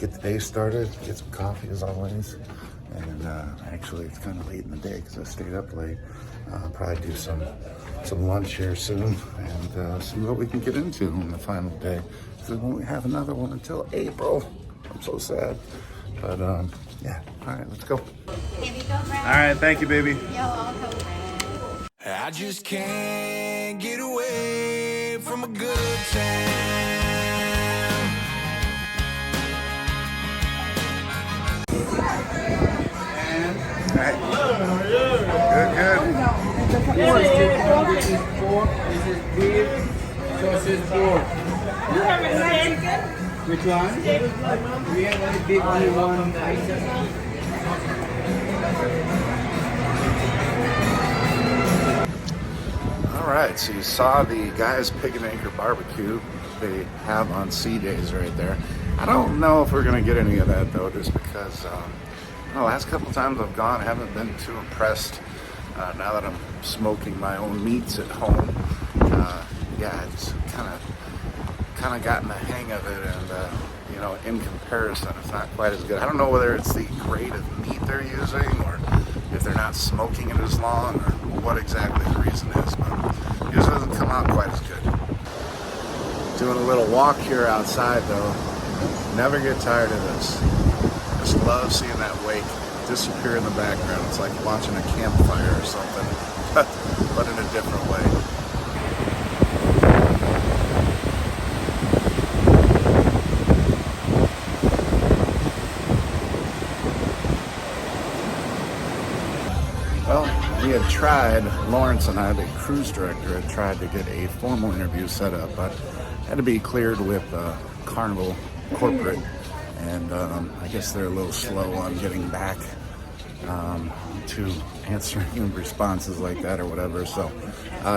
get the day started, get some coffee as always. And actually it's kind of late in the day because I stayed up late. Probably do some lunch here soon and see what we can get into on the final day. So we won't have another one until April. I'm so sad. But yeah, all right, let's go. All right, thank you, baby. You're welcome. I just can't get away from a good time. All right. Good. This is pork, this is beef, sausage pork. You have a steak? Which one? We have only big only one item. All right, so you saw the guys Pig and Anchor barbecue they have on C days right there. I don't know if we're gonna get any of that though, just because the last couple times I've gone, I haven't been too impressed. Now that I'm smoking my own meats at home, yeah, it's kind of gotten the hang of it, and you know, in comparison, it's not quite as good. I don't know whether it's the grade of meat they're using, or if they're not smoking it as long, or what exactly the reason is, but it just doesn't come out quite as good. Doing a little walk here outside though. Never get tired of this. Just love seeing that wake disappear in the background. It's like watching a campfire or something, but in a different way. Well, we had tried, Lawrence and I, the cruise director, had tried to get a formal interview set up, but had to be cleared with Carnival corporate, and I guess they're a little slow on getting back to answering responses like that or whatever. So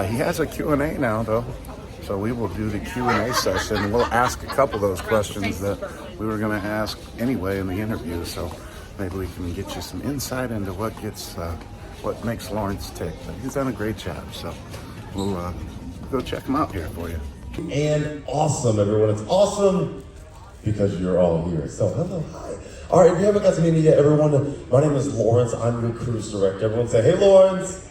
he has a Q&A now though, so we will do the Q&A session. We'll ask a couple of those questions that we were going to ask anyway in the interview, so maybe we can get you some insight into what makes Lawrence tick. But he's done a great job, so we'll go check him out here for you. And awesome, everyone. It's awesome because you're all here. So hello, hi. All right, if you haven't got to meet me yet, everyone, my name is Lawrence. I'm your cruise director. Everyone say, hey, Lawrence.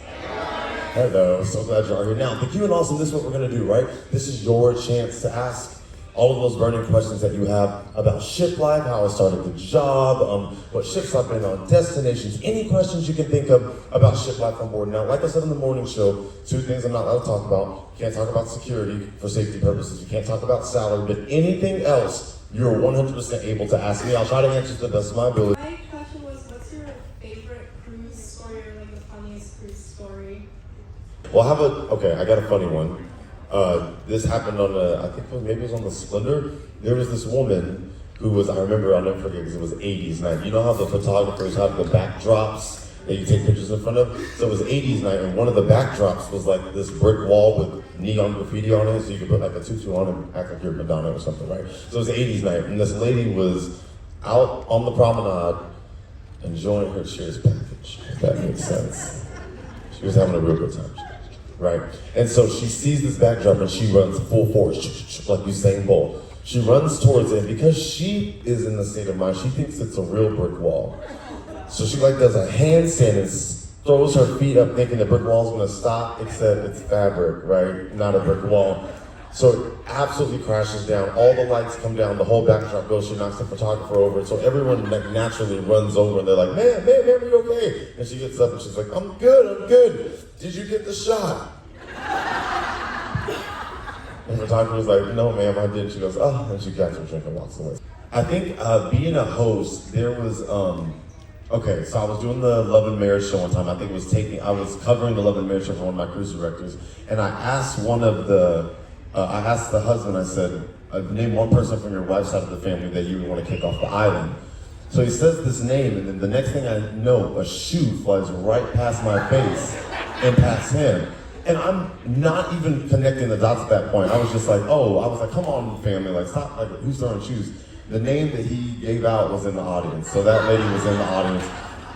Hello, so glad you're all here. Now, the Q and Awesome, this is what we're gonna do, right? This is your chance to ask all of those burning questions that you have about ship life, how I started the job, what ships I've been on, destinations, any questions you can think of about ship life on board. Now, like I said in the morning show, 2 things I'm not allowed to talk about. You can't talk about security for safety purposes. You can't talk about salary, but anything else, you're 100% able to ask me. I'll try to answer to the best of my ability. My question was, what's your favorite cruise story, or like the funniest cruise story? Well, I got a funny one. This happened on I think maybe it was on the Splendor. There was this woman who was, I remember, I'll never forget because it was 80s night. You know how the photographers have the backdrops that you take pictures in front of? So it was 80s night, and one of the backdrops was like this brick wall with neon graffiti on it, so you could put like a tutu on and act like you're Madonna or something, right? So it was 80s night, and this lady was out on the promenade enjoying her Cheers package, if that makes sense. She was having a real good time. Right, and so she sees this backdrop and she runs full force, like Usain Bolt. She runs towards it, and because she is in the state of mind, she thinks it's a real brick wall. So she like does a handstand and throws her feet up thinking the brick wall's gonna stop, except it's fabric, right? Not a brick wall. So it absolutely crashes down, all the lights come down, the whole backdrop goes, she knocks the photographer over, so everyone like naturally runs over and they're like, man, are you okay? And she gets up and she's like, I'm good. Did you get the shot? And the photographer was like, no ma'am, I didn't. She goes, oh, and she grabs her drink and walks away. I think being a host, there was, okay, so I was doing the Love and Marriage show one time. I was covering the Love and Marriage show for one of my cruise directors, and I asked I asked the husband, I said, name one person from your wife's side of the family that you would want to kick off the island. So he says this name, and then the next thing I know, a shoe flies right past my face and past him. And I'm not even connecting the dots at that point. I was just like, come on, family, like, stop, like, who's throwing shoes? The name that he gave out was in the audience. So that lady was in the audience.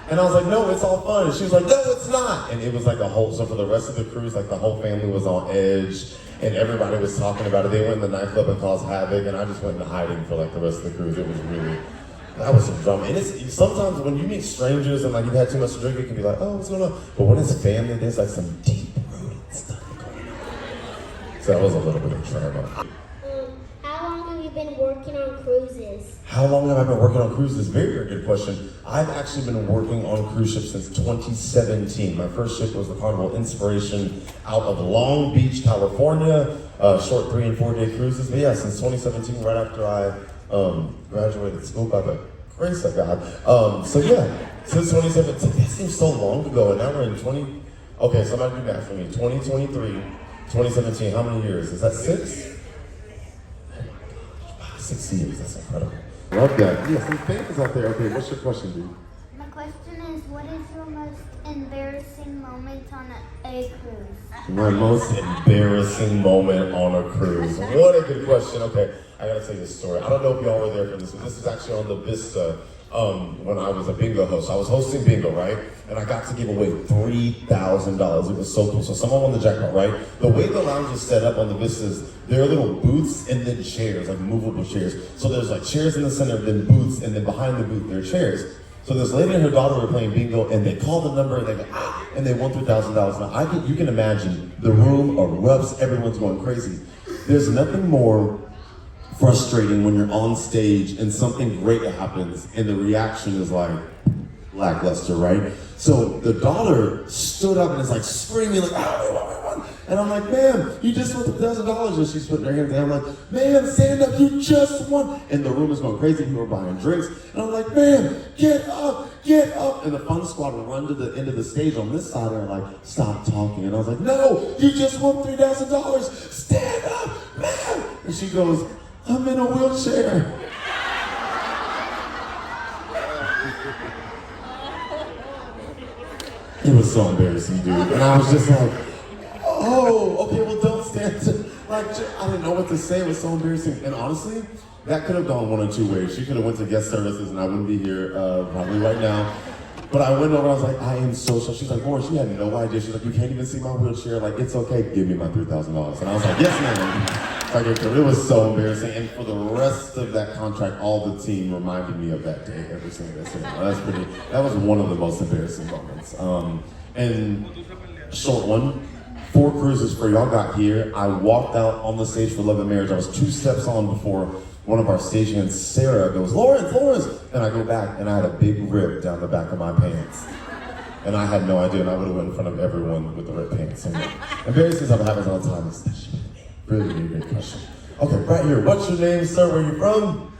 And I was like, no, it's all fun. And she was like, no, it's not. And it was like so for the rest of the cruise, like the whole family was on edge and everybody was talking about it. They went in the nightclub and caused havoc, and I just went into hiding for like the rest of the cruise. It was really, That was some drama. And it's sometimes when you meet strangers and like you've had too much to drink, it can be like, oh, what's going on? But when it's family, there's like some deep-rooted stuff going on. So that was a little bit of drama. How long have you been working on cruises? How long have I been working on cruises? Very, very good question. I've actually been working on cruise ships since 2017. My first ship was the Carnival Inspiration out of Long Beach, California. Short 3 and 4 day cruises. But yeah, since 2017, right after I graduated school by the grace of God. So yeah, since 2017, that seems so long ago, and now we're in okay, somebody do math for me. 2023, 2017, how many years? Is that 6? 6 years, that's incredible. Love that. Yeah, some fans out there. Okay, what's your question, dude? My question is, what is your most embarrassing moment on a cruise? My most embarrassing moment on a cruise. What a good question. Okay, I gotta tell you this story. I don't know if y'all were there for this, but this is actually on the Vista when I was a bingo host. I was hosting bingo, right? And I got to give away $3,000. It was so cool. So someone won the jackpot, right? The way the lounge is set up on the Vista is there are little booths and then chairs, like movable chairs. So there's like chairs in the center, then booths, and then behind the booth there are chairs. So this lady and her daughter were playing bingo, and they called the number, and they go, ah, and they won $3,000. Now, you can imagine the room erupts, everyone's going crazy. There's nothing more frustrating when you're on stage and something great happens, and the reaction is like lackluster, right? So the daughter stood up and is like screaming, like, ah, we won. And I'm like, ma'am, you just won $1,000. And she's putting her hands down. I'm like, ma'am, stand up, you just won. And the room is going crazy. People are buying drinks. And I'm like, ma'am, get up, get up. And the fun squad will run to the end of the stage on this side and are like, stop talking. And I was like, no, you just won $3,000. Stand up, ma'am. And she goes, I'm in a wheelchair. It was so embarrassing, dude. And I was just like, oh, okay, well, don't stand to, like, I didn't know what to say. It was so embarrassing. And honestly, that could have gone one or two ways. She could have went to guest services and I wouldn't be here probably right now. But I went over and I was like, I am so sorry. She's like, Lauren, she had no idea. She's like, you can't even see my wheelchair. Like, it's okay, give me my $3,000. And I was like, yes, ma'am. Like, it was so embarrassing. And for the rest of that contract, all the team reminded me of that day every single day. So that was one of the most embarrassing moments. And short one, 4 cruises for y'all got here. I walked out on the stage for Love and Marriage. I was 2 steps on before one of our stagehands, Sarah, goes, Lawrence. And I go back and I had a big rip down the back of my pants. And I had no idea, and I would have went in front of everyone with the ripped pants. And embarrassing stuff happens all the time. It's really, really great question. Okay, right here. What's your name, sir? Where are you from?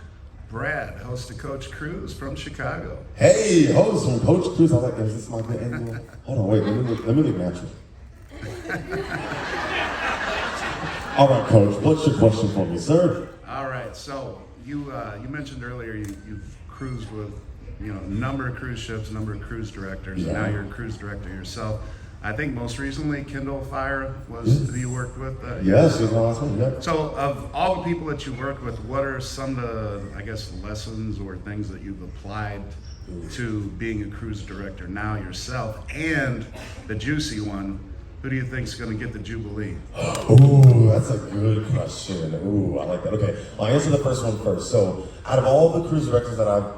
Brad, host of Coach Cruise from Chicago. Hey, host from Coach Cruise. I like that. Is this my good angle? Hold on, wait. Let me look natural. All right, Coach. What's your question for me, sir? All right. So you mentioned earlier you've cruised with a number of cruise ships, a number of cruise directors. Yeah. And now you're a cruise director yourself. I think most recently Kindle Fire was who you worked with. Yes, she's my last one. Yeah. So of all the people that you worked with, what are some of the, I guess, lessons or things that you've applied to being a cruise director now yourself? And the juicy one, who do you think is going to get the Jubilee? Ooh, that's a good question. Ooh, I like that. Okay, I'll answer the first one first. So, out of all the cruise directors that I've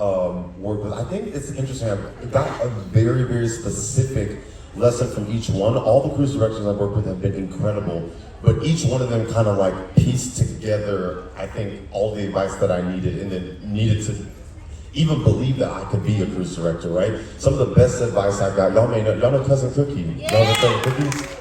worked with, I think it's interesting. I've got a very, very specific lesson from each one. All the cruise directors I've worked with have been incredible, but each one of them kind of like pieced together, I think, all the advice that I needed and then needed to even believe that I could be a cruise director, right? Some of the best advice I got, y'all know Cousin Cookie? Yeah. Y'all know Cousin Cookie?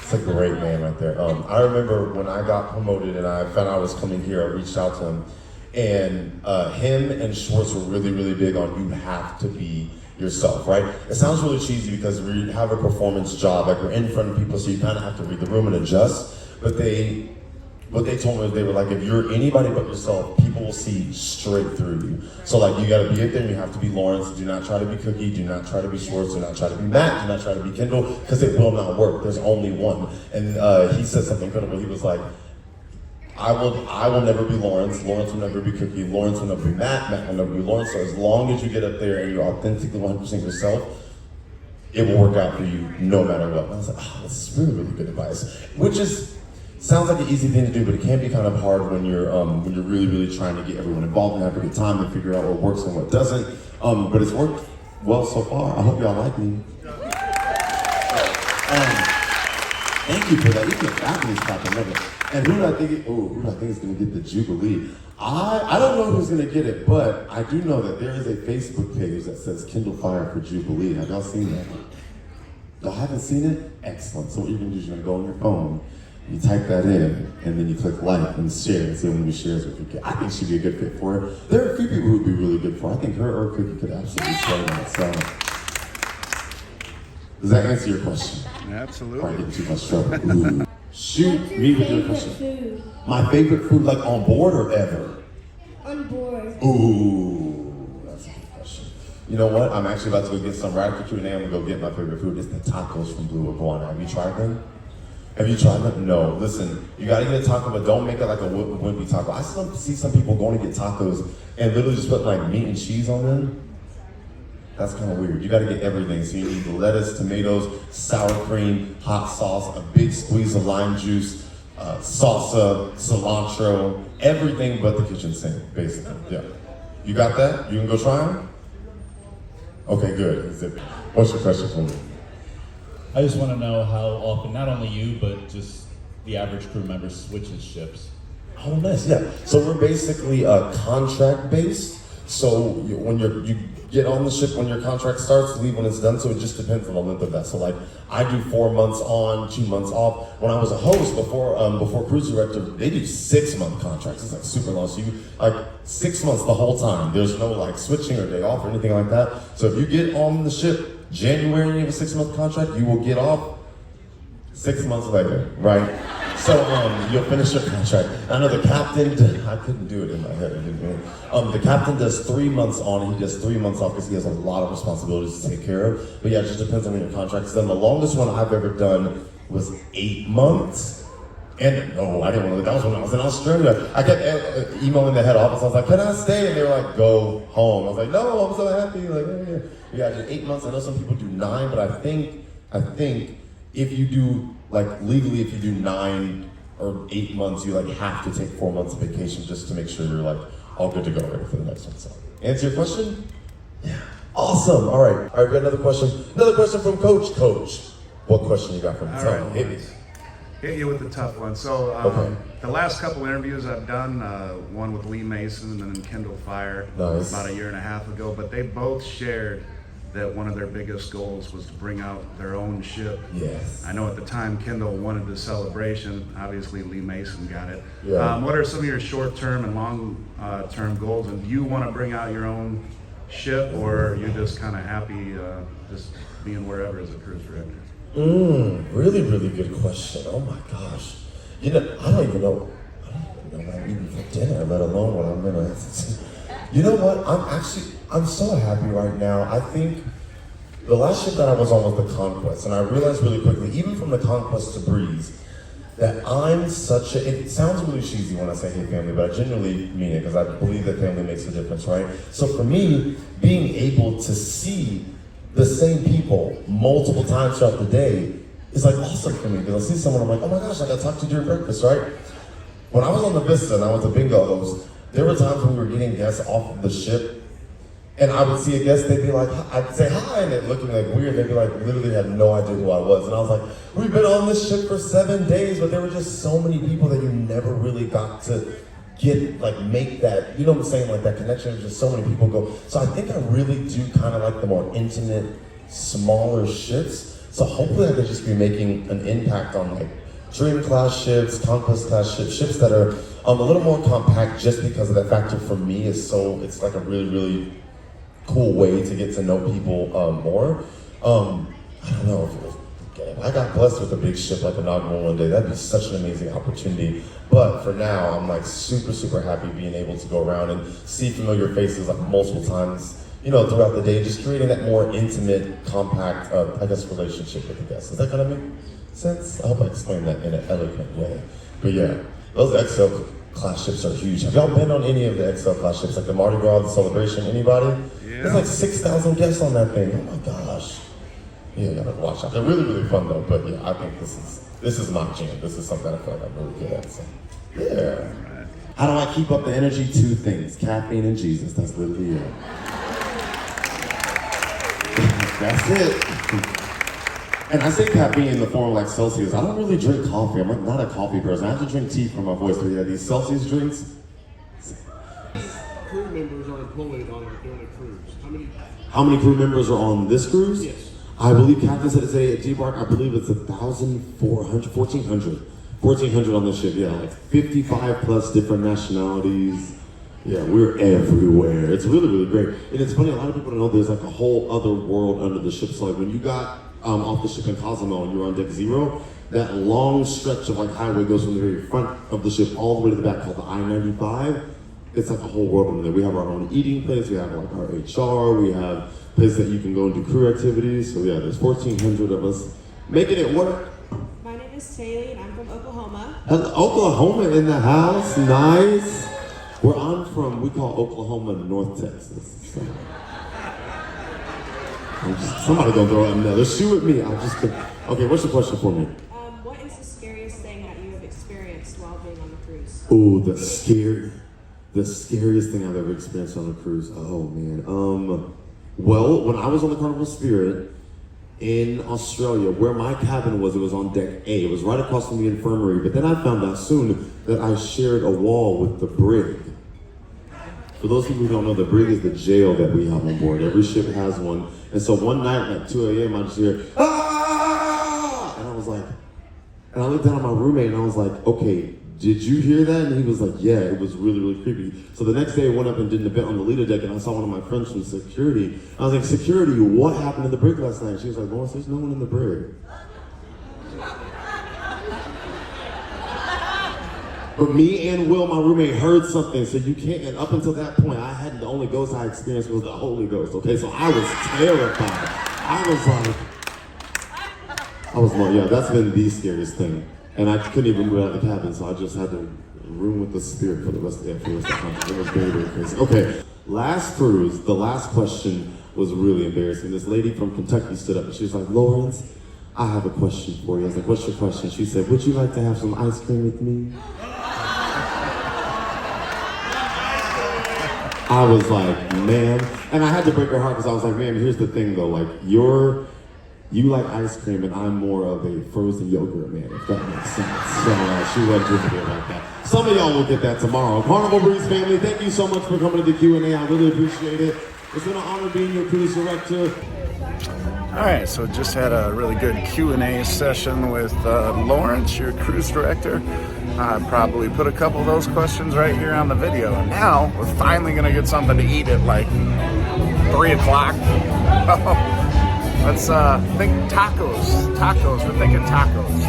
It's a great man right there. I remember when I got promoted and I found out I was coming here, I reached out to him, and him and Schwartz were really, really big on you have to be yourself, right? It sounds really cheesy because we have a performance job, like we're in front of people, so you kind of have to read the room and adjust, but what they told me, they were like, if you're anybody but yourself, people will see straight through you. So like, you gotta be it there, and you have to be Lawrence. Do not try to be Cookie, do not try to be Schwartz, do not try to be Matt, do not try to be Kendall, because it will not work. There's only one. And he said something incredible. He was like, I will never be Lawrence will never be Cookie, Lawrence will never be Matt will never be Lawrence. So as long as you get up there and you're authentically 100% yourself, it will work out for you no matter what. And I was like, oh, this is really, really good advice. Which is sounds like an easy thing to do, but it can be kind of hard when you're really, really trying to get everyone involved and have a good time and figure out what works and what doesn't. But it's worked well so far. I hope y'all like me. Thank you for that. Even the family's clapping. I love it. And who do I think is going to get the Jubilee? I don't know who's going to get it, but I do know that there is a Facebook page that says Kindle Fire for Jubilee. Have y'all seen that? Y'all haven't seen it? Excellent. So what you're going to do is you're going to go on your phone, you type that in, and then you click like and share and see how many shares with you. I think she'd be a good fit for her. There are a few people who would be really good for her. I think her or Cookie could absolutely slay that. So, does that answer your question? Absolutely. Probably getting too much trouble. Ooh. Shoot What's me your with your favorite question. food? My favorite food, like on board or ever? On board. Ooh, that's a good question. You know what? I'm actually about to go get some right after Q&A. I'm gonna go get my favorite food. It's the tacos from BlueIguana. Have you tried them? Have you tried them? No. Listen, you gotta get a taco, but don't make it like a wimpy taco. I see some people going to get tacos and literally just put like meat and cheese on them. That's kind of weird. You gotta get everything. So you need the lettuce, tomatoes, sour cream, hot sauce, a big squeeze of lime juice, salsa, cilantro, everything but the kitchen sink, basically. Yeah. You got that? You can go try them? Okay, good. What's your question for me? I just want to know how often, not only you, but just the average crew member switches ships. Oh, nice. Yeah. So we're basically contract based. So when you get on the ship when your contract starts, leave when it's done. So it just depends on the length of that. So like I do 4 months on, 2 months off. When I was a host before cruise director, they do 6-month contracts. It's like super long. So you like 6 months the whole time. There's no like switching or day off or anything like that. So if you get on the ship January and you have a 6-month contract, you will get off 6 months later, right? So you'll finish your contract. I know the captain, I couldn't do it in my head, I didn't really. The captain does 3 months on and he does 3 months off because he has a lot of responsibilities to take care of. But yeah, it just depends on when your contract's done. The longest one I've ever done was 8 months. And no, I didn't want to, that was when I was in Australia. I kept emailing the head office, I was like, can I stay? And they were like, go home. I was like, no, I'm so happy. Like, yeah, I did 8 months. I know some people do 9, but I think if you do, like legally, if you do 9 or 8 months, you like have to take 4 months of vacation just to make sure you're like all good to go ready for the next one. So, answer your question? Yeah. Awesome. All right, we got another question. Another question from Coach. Coach, what question you got from me? All right, hit me. Hit you with the tough one. So Okay. the last couple interviews I've done, one with Lee Mason and then Kindle Fire Nice. about 1.5 years ago, but they both shared that one of their biggest goals was to bring out their own ship. Yes. I know at the time Kindle wanted the celebration. Obviously Lee Mason got it. Yeah. What are some of your short-term and long-term goals? And do you want to bring out your own ship, or are you just kind of happy just being wherever as a cruise director? Really, really good question. Oh my gosh. You know, I don't even know what I'm eating for dinner, let alone what I'm gonna. You know what? I'm so happy right now. I think the last ship that I was on was the Conquest, and I realized really quickly, even from the Conquest to Breeze, that I'm such a, it sounds really cheesy when I say hey family, but I genuinely mean it because I believe that family makes a difference, right? So for me, being able to see the same people multiple times throughout the day is like awesome for me because I see someone, I'm like, oh my gosh, I got to talk to you during breakfast, right? When I was on the Vista and I was a bingo host, there were times when we were getting guests off of the ship and I would see a guest, they'd be like, I'd say hi, and they'd look at me like weird. They'd be like, literally had no idea who I was. And I was like, we've been on this ship for 7 days, but there were just so many people that you never really got to get, like make that, you know what I'm saying, like that connection. There's just so many people go. So I think I really do kind of like the more intimate, smaller ships. So hopefully I could just be making an impact on like Dream class ships, Conquest class ships, ships that are a little more compact just because of that factor for me is so, it's like a really, really cool way to get to know people more. I don't know if I got blessed with a big ship like Inaugural one day. That'd be such an amazing opportunity. But for now, I'm like super, super happy being able to go around and see familiar faces like multiple times, you know, throughout the day, just creating that more intimate, compact, I guess, relationship with the guests. Does that kind of make sense? I hope I explained that in an eloquent way. But yeah, those XL class ships are huge. Have y'all been on any of the XL class ships, like the Mardi Gras, the Celebration, anybody? Yeah. There's like 6,000 guests on that thing. Oh my gosh. Yeah, you gotta watch out. They're really, really fun though. But yeah, I think this is my jam. This is something I feel like I'm really good at. So yeah. How do I keep up the energy? 2 things: caffeine and Jesus. That's literally it. That's it. And I say caffeine in the form like Celsius. I don't really drink coffee. I'm like not a coffee person. I have to drink tea for my voice. But yeah, these Celsius drinks. Crew members are employed on during a cruise. How many crew members are on this cruise? Yes. I believe Captain said today at G-Bark, I believe it's 1,400 on the ship. Yeah, like 55 plus different nationalities. Yeah, we're everywhere. It's really, really great. And it's funny, a lot of people don't know there's like a whole other world under the ship. So like when you got off the ship in Cozumel and you were on deck 0, that long stretch of like highway goes from the very front of the ship all the way to the back called the I-95. It's like a whole world under there. We have our own eating place, we have like our HR, we have places that you can go and do crew activities. So yeah, there's 1,400 of us making it work. My name is Taylor and I'm from Oklahoma. Hello, Oklahoma in the house, nice. Where I'm from, we call Oklahoma North Texas. So. Somebody gonna throw another shoe at me. Okay, what's the question for me? What is the scariest thing that you have experienced while being on the cruise? Ooh, the scariest thing I've ever experienced on a cruise. Oh man. Well, when I was on the Carnival Spirit in Australia, where my cabin was, it was on deck A. It was right across from the infirmary. But then I found out soon that I shared a wall with the brig. For those people who don't know, the brig is the jail that we have on board. Every ship has one. And so one night at 2 a.m. I just hear, ah! And I was like, and I looked down at my roommate and I was like, okay, did you hear that? And he was like, yeah, it was really, really creepy. So the next day I went up and did an event on the leader deck and I saw one of my friends from security. I was like, security, what happened in the brig last night? She was like, Lawrence, there's no one in the brig. But me and Will, my roommate, heard something, so you can't, and up until that point, the only ghost I experienced was the Holy Ghost, okay? So I was terrified. I was like, yeah, that's been the scariest thing. And I couldn't even move out of the cabin, so I just had to room with the spirit for the rest of the time. It was very, very crazy. Okay, last cruise, the last question was really embarrassing. This lady from Kentucky stood up and she was like, Lawrence, I have a question for you. I was like, what's your question? She said, would you like to have some ice cream with me? I was like, man, and I had to break her heart because I was like, man, here's the thing though, like you like ice cream and I'm more of a frozen yogurt man, if that makes sense. So she wasn't just good like that. Some of y'all will get that tomorrow. Carnival Breeze family, thank you so much for coming to the Q&A. I really appreciate it. It's been an honor being your cruise director. All right, so just had a really good Q&A session with Lawrence, your cruise director. I probably put a couple of those questions right here on the video. And now we're finally gonna get something to eat at like 3 o'clock. Let's think tacos. We're thinking tacos.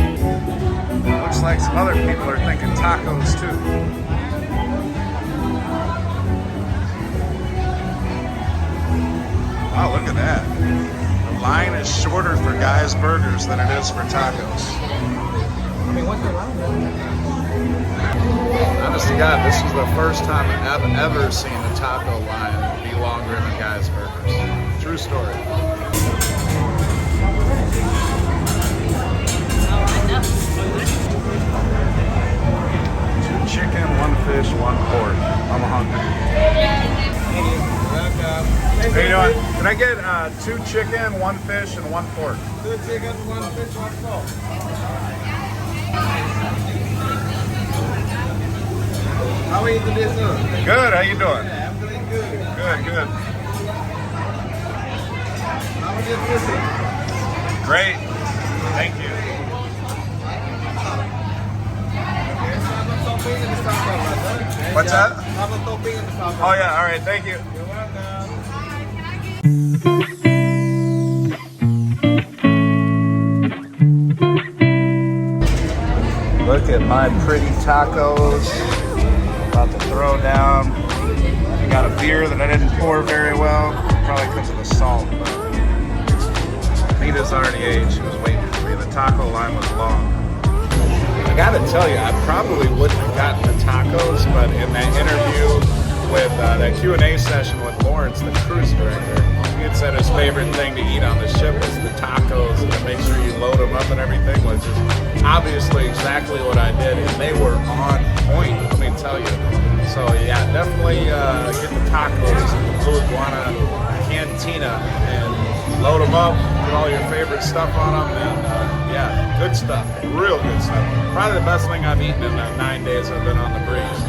Looks like some other people are thinking tacos too. Wow, look at that. The line is shorter for Guy's Burgers than it is for tacos. I mean, what's the line? Honest to God, this is the first time I've ever seen a taco line be longer than Guy's Burgers. True story. 2 chicken, 1 fish, 1 pork. I'm hungry. How you doing? Can I get 2 chicken, 1 fish, and 1 pork? 2 chicken, 1 fish, 1 pork. How are you today, sir? Good, how you doing? Yeah, I'm doing good. Good. How was your visit? Great. Thank you. Okay, so have a topping and stuff, brother. What's that? Have a topping and stuff. Oh yeah, all right, thank you. You're welcome. Look at my pretty tacos. About to throw down. I got a beer that I didn't pour very well, probably because of the salt. But Nita's already ate. She was waiting for me. The taco line was long. I gotta tell you, I probably wouldn't have gotten the tacos, but in that interview with that Q&A session with Lawrence, the cruise director. He had said his favorite thing to eat on the ship was the tacos, and to make sure you load them up and everything, which is obviously exactly what I did, and they were on point, let me tell you. So yeah, definitely get the tacos at the BlueIguana Cantina and load them up, put all your favorite stuff on them, and yeah, good stuff, real good stuff. Probably the best thing I've eaten in the 9 days I've been on the breeze.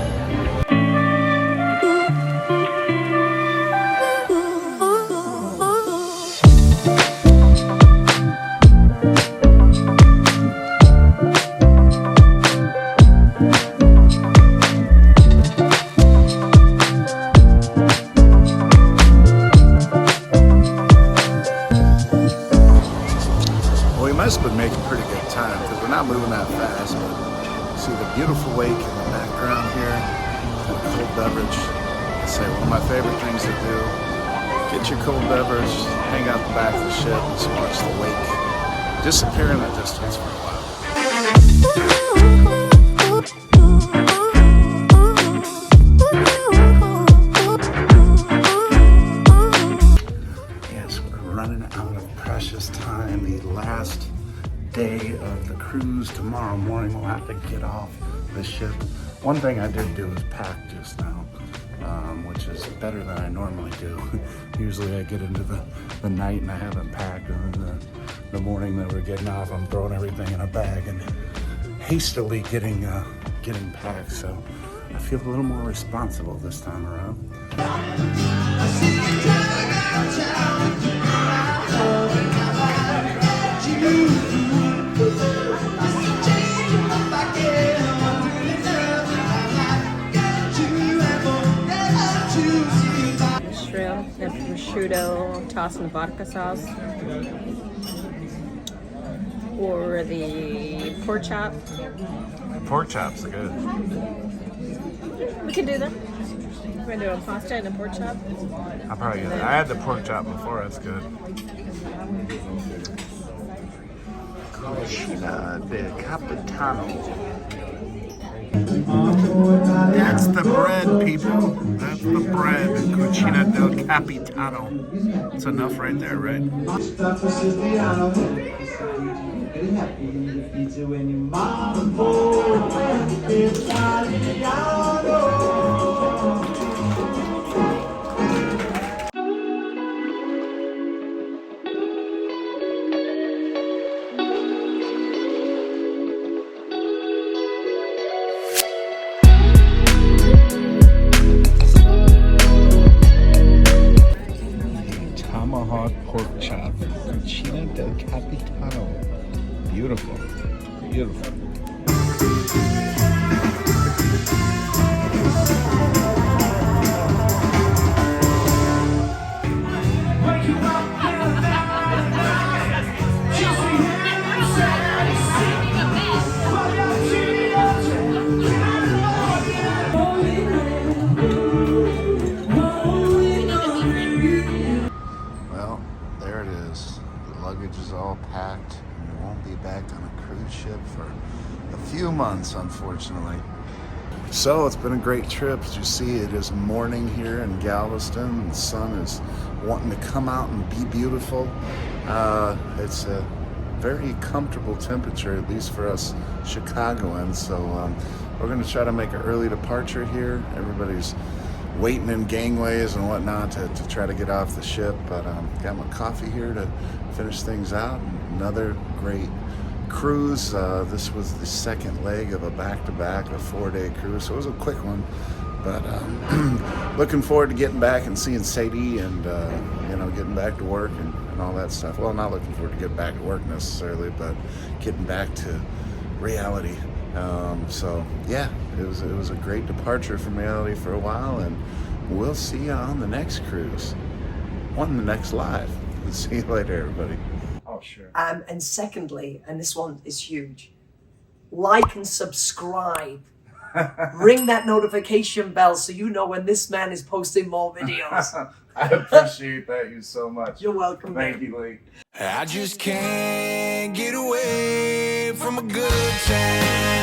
Must have been making pretty good time because we're not moving that fast, but see the beautiful lake in the background here, and cold beverage. I say one of my favorite things to do, get your cold beverage, hang out the back of the ship, and just watch the lake disappear in the distance for a while. Yes, we're running out of precious time. The last day of the cruise tomorrow morning. We'll have to get off the ship. One thing I did do is pack just now, which is better than I normally do. Usually I get into the night and I haven't packed, and then the morning that we're getting off, I'm throwing everything in a bag and hastily getting packed. So I feel a little more responsible this time around. Shrimp and prosciutto tossed in vodka sauce. Or the pork chop. Pork chops are good. We can do that. We're gonna do a pasta and a pork chop. I'll probably get it. I had the pork chop before, that's good. Cucina del Capitano. That's the bread, people. That's the bread. Cucina del Capitano. It's enough right there, right? Tomahawk pork chop, Cucina del Capitano. Beautiful, beautiful. Well, there it is. The luggage is all packed, and we won't be back on a cruise ship for a few months, unfortunately. So it's been a great trip. As you see, it is morning here in Galveston. The sun is wanting to come out and be beautiful. It's a very comfortable temperature, at least for us Chicagoans. So we're going to try to make an early departure here. Everybody's waiting in gangways and whatnot to try to get off the ship, but got my coffee here to finish things out. Another great cruise. This was the second leg of a back-to-back, a 4-day cruise, so it was a quick one, but looking forward to getting back and seeing Sadie and getting back to work and all that stuff. Well, not looking forward to getting back to work necessarily, but getting back to reality. So yeah, it was a great departure from reality for a while, and we'll see you on the next cruise, on the next live. See you later, everybody. Oh, sure. And secondly, and this one is huge, like and subscribe. Ring that notification bell so you know when this man is posting more videos. I appreciate that, you so much. You're welcome. Thank you, Lee. I just can't get away from a good time.